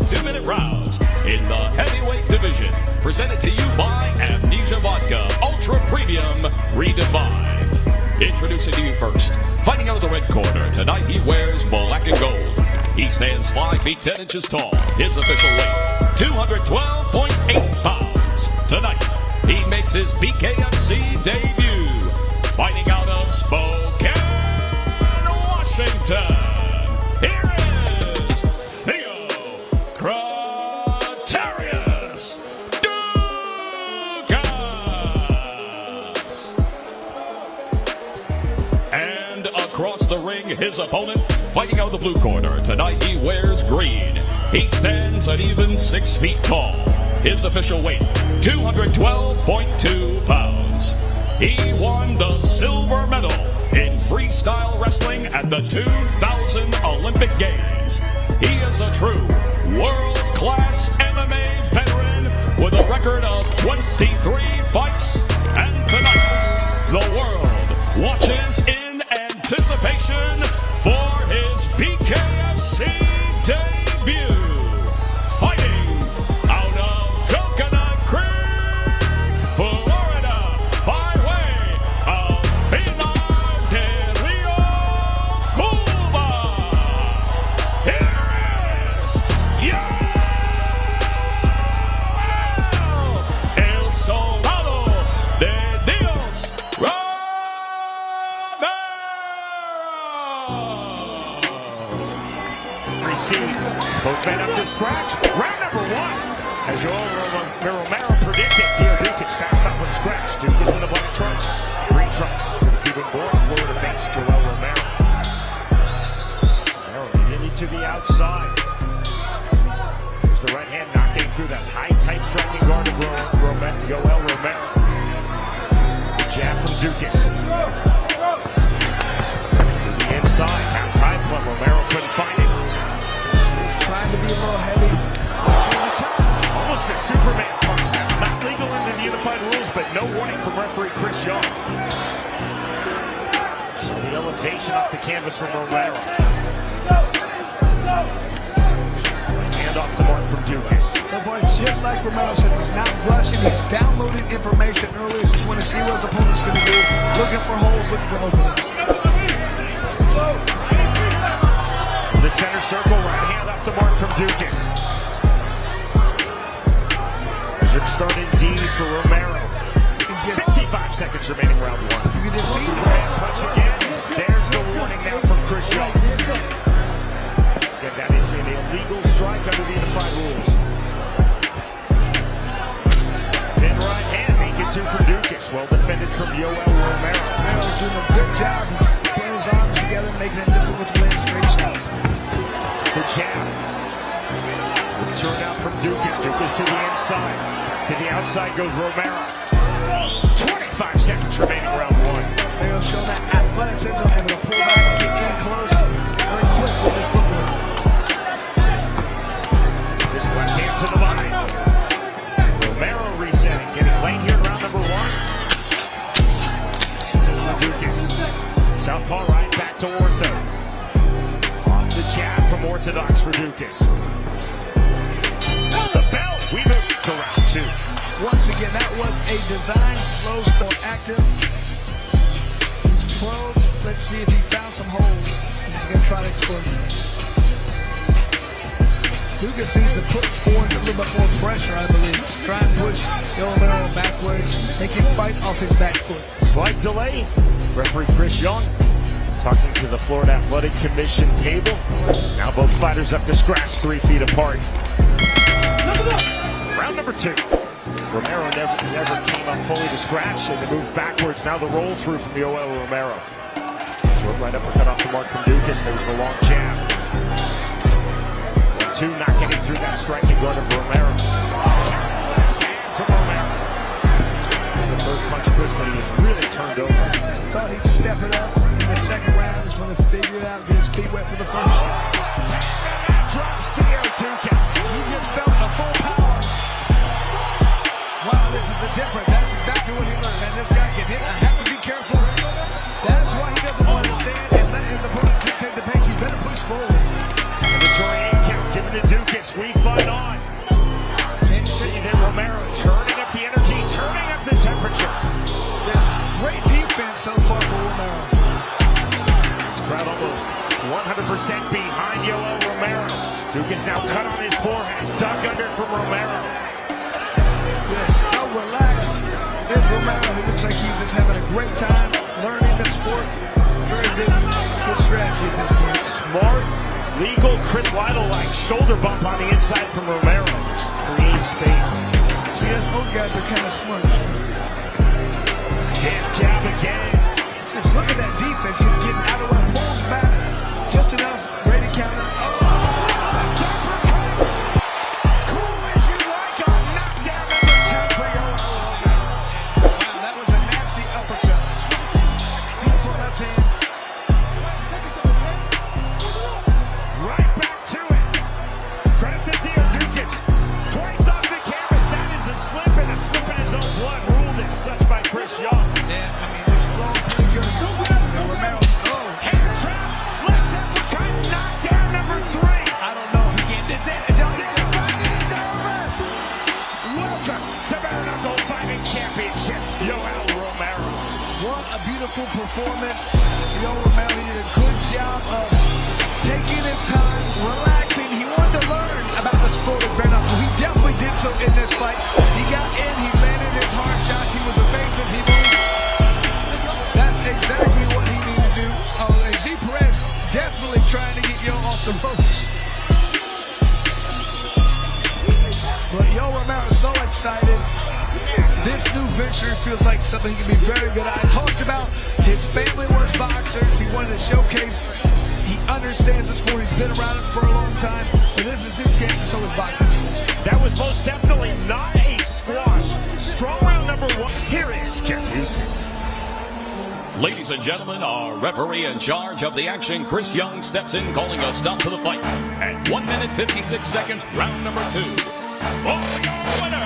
2-minute rounds in the heavyweight division. Presented to you by Amnesia Vodka Ultra Premium Redefined. Introducing to you first, fighting out of the red corner. Tonight he wears black and gold. He stands 5 feet 10 inches tall. His official weight, 212.8 pounds. Tonight, he makes his BKFC debut. Fighting out of Spokane, Washington. Here is Theo Doukas. And across the ring, his opponent, fighting out of the blue corner. Tonight he wears green. He stands at even 6 feet tall. His official weight, 212.2 pounds. He won the silver medal in freestyle wrestling at the 2000 Olympic Games. He is a true world-class MMA veteran with a record of 23 fights. And tonight, the world watches in anticipation for his BKFC debut. Fighting out of Coconut Creek, Florida, by way of Cuba. Here is Yoel El Soldado de Dios Romero. Receive. Both men up to scratch. Round number 1. As Yoel Romero predicted, Theo Doukas fast off with scratch. Doukas in the black trunks. Green trunks for the Cuban born Florida-based Yoel Romero. Romero immediately to the outside. There's the right hand knocking through that high, tight striking guard of Yoel Romero. Jab from Doukas. To the inside, half-time club. Romero couldn't find it. Trying to be a little heavy. Almost a Superman punch. That's not legal under the unified rules, but no warning from referee Chris Young. So the elevation off the canvas from Romero. Hand off the mark from Doukas. So far, just like Romero said, he's not rushing. He's downloading information early. He's want to see what his opponent's going to do. Looking for holes, looking for openings. The center circle, right hand off the mark from Doukas. Should start indeed for Romero. 55 seconds remaining round 1. You can just see Superman punch again. There's the warning now from Chris Young. Again, that is an illegal strike under the unified rules. Then right hand, make it 2 for Doukas. Well defended from Yoel Romero. Romero doing a good job putting his arms together, making it difficult to land straight shots. The jab. Turn out from Doukas. Doukas to the inside. To the outside goes Romero. 25 seconds remaining round 1. Romero showing that athleticism, able to pull back, get in close, very quick with his footwork. This left hand to the body. Romero resetting, getting late here in round number 1. This is for Doukas. Southpaw right back to ortho. Off the jab from orthodox for Doukas. The bell. We move to round 2. Once again, that was a design, slow, still active. He's close. Let's see if he found some holes. He's going to try to exploit them. Doukas needs to put forward a little bit more pressure, I believe. Try and push Yoel Romero backwards. They can fight off his back foot. Slight delay. Referee Chris Young talking to the Florida Athletic Commission table. Now both fighters up to scratch, 3 feet apart. Round number 2. Romero never came up fully to scratch, and the move backwards. Now the roll through from Yoel Romero. Short right uppercut off the mark from Doukas. There's the long jab. 1-2, not getting through that striking guard of Romero. From Romero. The first punch twisted, he was really turned over. Thought he'd step it up in the second round. Just want to figure it out, get his feet wet for the first one. Drops Theo Doukas. He just felt the full power. Wow, this is a difference. That's exactly what he learned. Man, this guy can hit. I have to be careful. That's why he doesn't want to stand and let his opponent dictate the pace. He better push forward. And the 28 count given to Doukas. We fight. 100% behind Yoel Romero. Doukas now cut on his forehead. Duck under from Romero. Yes, so relaxed. There's Romero. He looks like he's just having a great time learning the sport. Very good strategy at this point. Smart, legal, Chris Lytle-like shoulder bump on the inside from Romero. Just creating space. See, us old guys are kind of smart. Stiff jab again. Just look at that defense. Just getting out of way. Pulls back just enough. Ready to counter. Cool as you like on knockdown number 2 for Yoel Romero. Wow, that was a nasty uppercut. Beautiful left hand. Right back to it. Credit to Theo Doukas. Twice off the canvas. That is a slip and a slip in his own blood. Ruled as such by Chris Young. Yeah, I mean, it's flowing pretty good. Romero. Oh, Hand trap. Left uppercut. Knockdown number 3. I don't know if he can. This Fight is over. Welcome to Bare Knuckle Fighting Championship. Yoel Romero. What a beautiful performance. Yoel Romero, he did a good job of taking his time, relaxing. He wanted to learn about the sport of bare knuckle. He definitely did so in this fight. He got in, he landed his hard shots, he was evasive, he moved. That's exactly what he needed to do. And Z Perez definitely trying to get Yoel off the ropes. But Yoel Romero is so excited. This new venture feels like something he can be very good at. I talked about his family were boxers. He wanted to showcase. He understands the sport. He's been around it for a long time. But this is his chance to show his boxing skills. That was most definitely not a squash. Strong round number 1. Here is Jeff Houston. Ladies and gentlemen, our referee in charge of the action, Chris Young, steps in calling a stop to the fight at 1 minute 56 seconds, round number 2. For your winner,